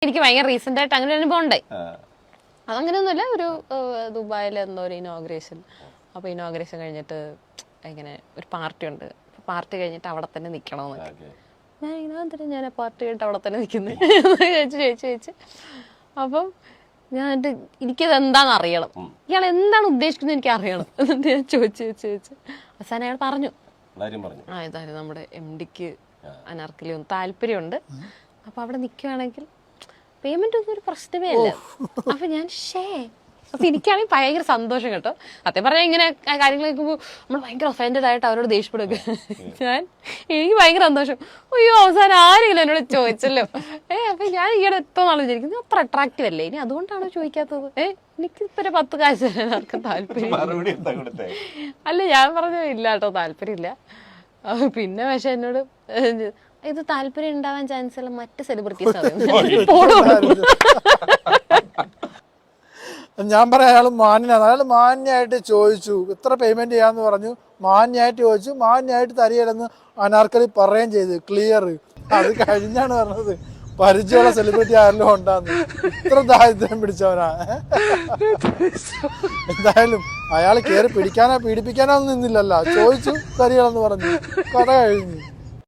എനിക്ക് ഭയങ്കര റീസെന്റ് ആയിട്ട് അങ്ങനെ അനുഭവം ഉണ്ടായി. അതങ്ങനെയൊന്നുമില്ല, ഒരു ദുബായിൽ എന്തോ ഒരു ഇനോഗ്രേഷൻ. അപ്പോൾ ഇനോഗ്രേഷൻ കഴിഞ്ഞിട്ട് ഇങ്ങനെ ഒരു പാർട്ടി ഉണ്ട്. പാർട്ടി കഴിഞ്ഞിട്ട് അവിടെ തന്നെ നിൽക്കണമെന്നൊക്കെ. ഞാൻ ഇങ്ങനെ ഞാൻ പാർട്ടി കഴിഞ്ഞിട്ട് അവിടെ തന്നെ നിൽക്കുന്നത് ചോദിച്ചു. അപ്പം ഞാൻ എനിക്കത് എന്താണെന്ന് അറിയണം, ഇയാൾ എന്താണ് ഉദ്ദേശിക്കുന്നത് എനിക്ക് അറിയണം എന്നിട്ട് ഞാൻ ചോദിച്ചു. അവസാനം അയാൾ പറഞ്ഞു, ഇതായിരുന്നു നമ്മുടെ MD-ക്ക് അനാർക്കലി ഒന്ന് താല്പര്യമുണ്ട്, അപ്പൊ അവിടെ നിൽക്കുകയാണെങ്കിൽ പേയ്മെന്റ് ഒന്നും ഒരു പ്രശ്നമേ അല്ല. അപ്പൊ ഞാൻ അപ്പൊ എനിക്കാണെങ്കിൽ ഭയങ്കര സന്തോഷം കേട്ടോ. സത്യം പറഞ്ഞാൽ ഇങ്ങനെ കാര്യങ്ങൾ കേൾക്കുമ്പോൾ നമ്മൾ ഭയങ്കര ഒഫൻഡഡ് ആയിട്ട് അവരോട് ദേഷ്യപ്പെടുക. എനിക്ക് ഭയങ്കര സന്തോഷം. അയ്യോ അവസാനം ആരെങ്കിലും എന്നോട് ചോദിച്ചല്ലോ. അപ്പൊ ഞാൻ ഈയിടെ എത്ര നാളും വിചാരിക്കുന്നു അത്ര അട്രാക്റ്റീവ് അല്ലേ, ഇനി അതുകൊണ്ടാണോ ചോദിക്കാത്തത്? എനിക്ക് ഇപ്പൊ 10 കാശ് തരാൻ ആർക്കും താല്പര്യം അല്ല. ഞാൻ പറഞ്ഞു ഇല്ല കേട്ടോ, താല്പര്യമില്ല. പിന്നെ പക്ഷെ എന്നോട് ഇത് താല്പര്യം ഉണ്ടാവാൻ ചാൻസ് ഉള്ള മറ്റ് സെലിബ്രിറ്റീസ് ഞാൻ പറയാം അയാൾ മാന്യനാണ്. അയാൾ മാന്യമായിട്ട് ചോദിച്ചു എത്ര പേയ്മെന്റ് ചെയ്യാന്ന് പറഞ്ഞു, മാന്യമായിട്ട് ചോദിച്ചു, മാന്യമായിട്ട് തരികയില്ലെന്ന് അനാർക്കലി പറയുകയും ചെയ്തു, ക്ലിയർ. അത് കഴിഞ്ഞാണ് പറഞ്ഞത് പരിചയമുള്ള സെലിബ്രിറ്റി ആരെങ്കിലും ഉണ്ടാന്ന്. ഇത്ര ദാരിദ്ര്യം പിടിച്ചവനാ. എന്തായാലും അയാൾ കയറി പിടിക്കാനോ പീഡിപ്പിക്കാനോ ഒന്നും നിന്നില്ലല്ലോ, ചോദിച്ചു തരികയില്ലെന്ന് പറഞ്ഞു, കഥ കഴിഞ്ഞു.